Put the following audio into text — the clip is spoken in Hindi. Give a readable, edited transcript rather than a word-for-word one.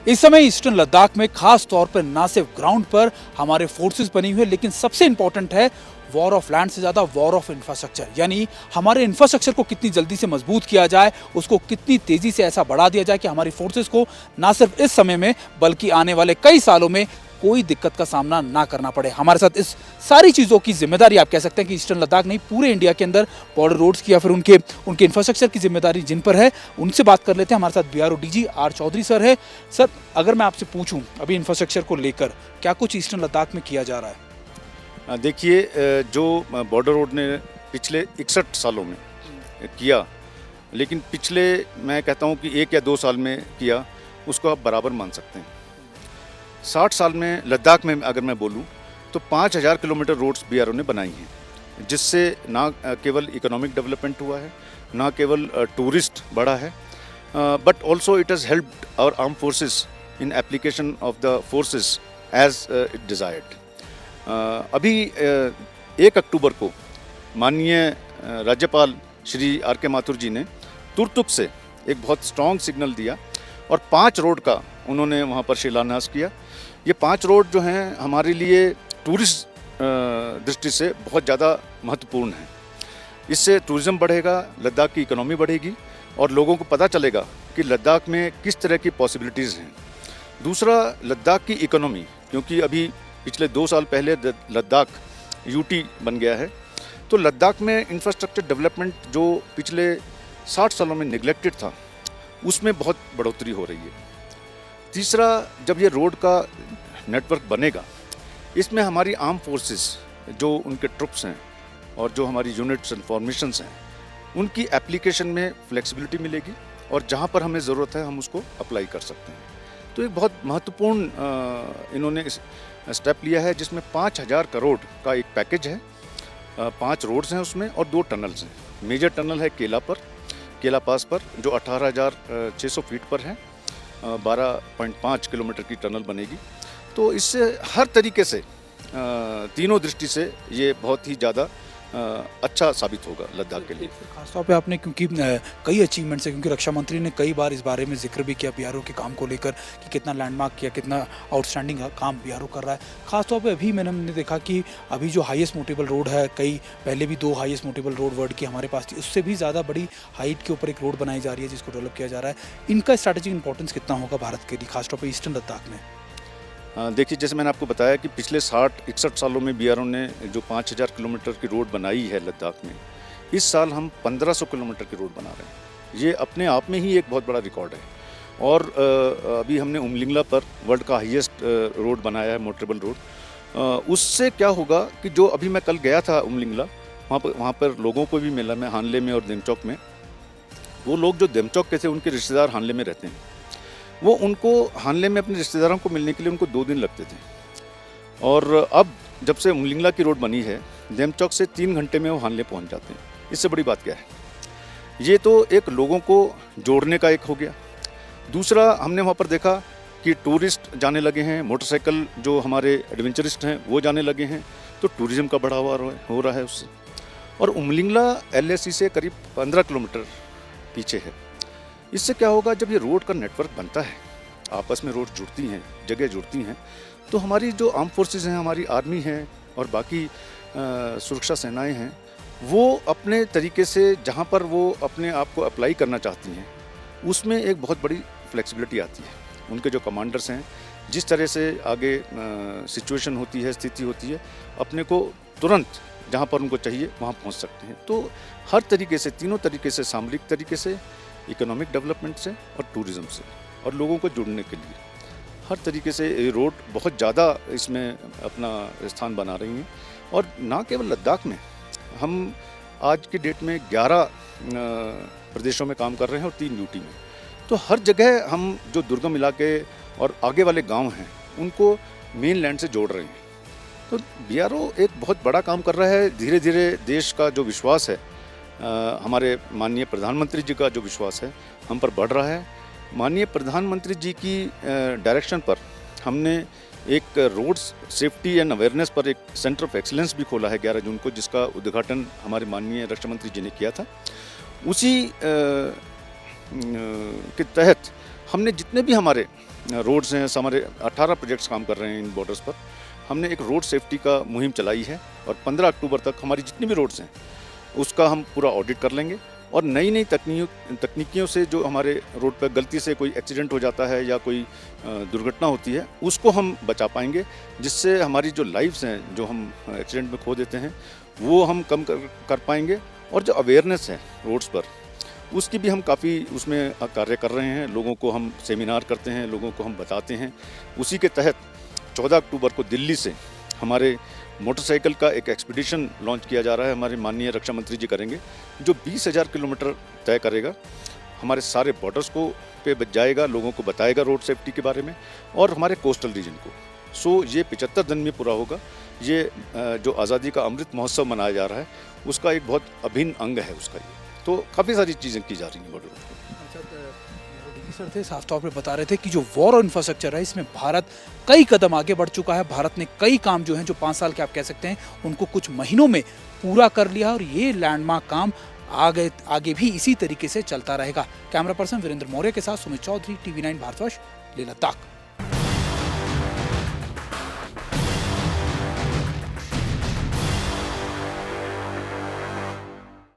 इस समय ईस्टर्न लद्दाख में खास तौर पर ना सिर्फ ग्राउंड पर हमारे फोर्सेस बनी हुई है, लेकिन सबसे इंपॉर्टेंट है वॉर ऑफ लैंड से ज़्यादा वॉर ऑफ इंफ्रास्ट्रक्चर। यानी हमारे इंफ्रास्ट्रक्चर को कितनी जल्दी से मजबूत किया जाए, उसको कितनी तेज़ी से ऐसा बढ़ा दिया जाए कि हमारी फोर्सेस को ना सिर्फ इस समय में बल्कि आने वाले कई सालों में कोई दिक्कत का सामना ना करना पड़े। हमारे साथ इस सारी चीज़ों की जिम्मेदारी आप कह सकते हैं कि ईस्टर्न लद्दाख नहीं, पूरे इंडिया के अंदर बॉर्डर रोड्स की या फिर उनके इंफ्रास्ट्रक्चर की जिम्मेदारी जिन पर है, उनसे बात कर लेते हैं। हमारे साथ BRO DG R Chaudhary sir है। सर, अगर मैं आपसे पूछूं अभी इंफ्रास्ट्रक्चर को लेकर क्या कुछ ईस्टर्न लद्दाख में किया जा रहा है? देखिए, जो बॉर्डर रोड ने पिछले 61 सालों में किया, लेकिन पिछले मैं कहता हूँ कि 1 या 2 साल में किया, उसको आप बराबर मान सकते हैं। 60 साल में लद्दाख में अगर मैं बोलूँ तो 5000 किलोमीटर रोड्स बीआरओ ने बनाई हैं, जिससे ना केवल इकोनॉमिक डेवलपमेंट हुआ है, ना केवल टूरिस्ट बढ़ा है, but also it has helped our arm forces in application of the forces as it desired. अभी 1 अक्टूबर को माननीय राज्यपाल श्री आर के माथुर जी ने तुर्तुक से एक बहुत स्ट्रॉन्ग सिग्नल दिया और 5 रोड का उन्होंने वहाँ पर शिलान्यास किया। ये 5 रोड जो हैं हमारे लिए टूरिस्ट दृष्टि से बहुत ज़्यादा महत्वपूर्ण हैं। इससे टूरिज़्म बढ़ेगा, लद्दाख की इकोनॉमी बढ़ेगी और लोगों को पता चलेगा कि लद्दाख में किस तरह की पॉसिबिलिटीज़ हैं। दूसरा, लद्दाख की इकोनॉमी, क्योंकि अभी पिछले 2 साल पहले लद्दाख यूटी बन गया है, तो लद्दाख में इंफ्रास्ट्रक्चर डेवलपमेंट जो पिछले 60 सालों में निगलेक्टेड था, उसमें बहुत बढ़ोतरी हो रही है। तीसरा, जब ये रोड का नेटवर्क बनेगा, इसमें हमारी आर्म फोर्सेस जो उनके ट्रुप्स हैं और जो हमारी यूनिट्स एंड फॉर्मेशंस हैं, उनकी एप्लीकेशन में फ्लेक्सिबिलिटी मिलेगी और जहाँ पर हमें ज़रूरत है हम उसको अप्लाई कर सकते हैं। तो एक बहुत महत्वपूर्ण इन्होंने स्टेप लिया है, जिसमें 5000 करोड़ का एक पैकेज है। 5 रोड्स हैं उसमें और 2 टनल्स हैं। मेजर टनल है केला पास पर, जो 18,600 फीट पर है। 12.5 किलोमीटर की टनल बनेगी। तो इससे हर तरीके से तीनों दृष्टि से ये बहुत ही ज़्यादा अच्छा साबित होगा लद्दाख के लिए। खासतौर पे आपने, क्योंकि कई अचीवमेंट्स है, क्योंकि रक्षा मंत्री ने कई बार इस बारे में जिक्र भी किया बीआरओ के काम को लेकर कि कितना लैंडमार्क किया, कितना आउटस्टैंडिंग काम बीआरओ कर रहा है। खासतौर पे अभी हमने देखा कि अभी जो हाईएस्ट मोटेबल रोड है, कई पहले भी 2 हाईएस्ट मोटेबल रोड वर्ल्ड की हमारे पास थी, उससे भी ज़्यादा बड़ी हाइट के ऊपर एक रोड बनाई जा रही है जिसको डेवलप किया जा रहा है। इनका स्ट्रैटेजिक इंपॉर्टेंस कितना होगा भारत के लिए, खासतौर पर ईस्टर्न लद्दाख में? देखिए, जैसे मैंने आपको बताया कि पिछले 60-61 सालों में बीआरओ ने जो 5000 किलोमीटर की रोड बनाई है लद्दाख में, इस साल हम 1500 किलोमीटर की रोड बना रहे हैं। ये अपने आप में ही एक बहुत बड़ा रिकॉर्ड है। और अभी हमने उमलिंगला पर वर्ल्ड का हाईएस्ट रोड बनाया है, मोटरेबल रोड। उससे क्या होगा कि जो अभी मैं कल गया था उमलिंगला, वहाँ पर लोगों को भी मिला मैं, हानले में और देमचौक में। वो लोग जो देमचौक के थे, उनके रिश्तेदार हानले में रहते हैं, वो उनको हानले में अपने रिश्तेदारों को मिलने के लिए उनको 2 दिन लगते थे। और अब जब से उमलिंगला की रोड बनी है, देमचौक से 3 घंटे में वो हानले पहुंच जाते हैं। इससे बड़ी बात क्या है? ये तो एक लोगों को जोड़ने का एक हो गया। दूसरा, हमने वहाँ पर देखा कि टूरिस्ट जाने लगे हैं, मोटरसाइकिल जो हमारे एडवेंचरिस्ट हैं वो जाने लगे हैं, तो टूरिज़्म का बढ़ावा हो रहा है उससे। और उमलिंगला LAC से करीब 15 किलोमीटर पीछे है। इससे क्या होगा, जब ये रोड का नेटवर्क बनता है, आपस में रोड जुड़ती हैं, जगह जुड़ती हैं, तो हमारी जो आर्म फोर्सेस हैं, हमारी आर्मी है और बाकी सुरक्षा सेनाएं हैं, वो अपने तरीके से जहाँ पर वो अपने आप को अप्लाई करना चाहती हैं, उसमें एक बहुत बड़ी फ्लेक्सिबिलिटी आती है। उनके जो कमांडर्स हैं, जिस तरह से आगे सिचुएशन होती है, स्थिति होती है, अपने को तुरंत जहाँ पर उनको चाहिए वहाँ पहुँच सकते हैं। तो हर तरीके से, तीनों तरीके से, सामरिक तरीके से, इकोनॉमिक डेवलपमेंट से और टूरिज़्म से और लोगों को जुड़ने के लिए हर तरीके से ये रोड बहुत ज़्यादा इसमें अपना स्थान बना रही हैं। और ना केवल लद्दाख में, हम आज की डेट में 11 प्रदेशों में काम कर रहे हैं और 3 यूटी में। तो हर जगह हम जो दुर्गम इलाके और आगे वाले गांव हैं, उनको मेन लैंड से जोड़ रहे हैं। तो बीआरओ एक बहुत बड़ा काम कर रहा है। धीरे धीरे देश का जो विश्वास है, हमारे माननीय प्रधानमंत्री जी का जो विश्वास है हम पर बढ़ रहा है। माननीय प्रधानमंत्री जी की डायरेक्शन पर हमने एक रोड सेफ्टी एंड अवेयरनेस पर एक सेंटर ऑफ एक्सीलेंस भी खोला है 11 जून को, जिसका उद्घाटन हमारे माननीय रक्षा मंत्री जी ने किया था। उसी के तहत हमने जितने भी हमारे रोड्स हैं, हमारे 18 प्रोजेक्ट्स काम कर रहे हैं इन बॉर्डर्स पर। हमने एक रोड सेफ्टी का मुहिम चलाई है और 15 अक्टूबर तक हमारी जितनी भी रोड्स हैं उसका हम पूरा ऑडिट कर लेंगे और नई नई तकनीकियों से जो हमारे रोड पर गलती से कोई एक्सीडेंट हो जाता है या कोई दुर्घटना होती है उसको हम बचा पाएंगे, जिससे हमारी जो लाइफ्स हैं जो हम एक्सीडेंट में खो देते हैं वो हम कम कर पाएंगे। और जो अवेयरनेस है रोड्स पर उसकी भी हम काफ़ी उसमें कार्य कर रहे हैं। लोगों को हम सेमिनार करते हैं, लोगों को हम बताते हैं। उसी के तहत 14 अक्टूबर को दिल्ली से हमारे मोटरसाइकिल का एक एक्सपीडिशन लॉन्च किया जा रहा है। हमारे माननीय रक्षा मंत्री जी करेंगे, जो 20,000 किलोमीटर तय करेगा, हमारे सारे बॉर्डर्स को पे जाएगा, लोगों को बताएगा रोड सेफ्टी के बारे में और हमारे कोस्टल रीजन को। सो ये 75 दिन में पूरा होगा। ये जो आज़ादी का अमृत महोत्सव मनाया जा रहा है उसका एक बहुत अभिन्न अंग है उसका ये। तो काफ़ी सारी चीज़ें की जा रही हैं बॉर्डर पर। सर थे साफ तौर पे बता रहे थे कि जो वॉर और इंफ्रास्ट्रक्चर है इसमें भारत कई कदम आगे बढ़ चुका है। भारत ने कई काम जो हैं जो 5 साल के आप कह सकते हैं उनको कुछ महीनों में पूरा कर लिया और ये लैंडमार्क काम आगे भी इसी तरीके से चलता रहेगा। कैमरा पर्सन वीरेंद्र मौर्य के साथ सुमित चौधरी, TV9 भारतवर्ष, लेह लद्दाख।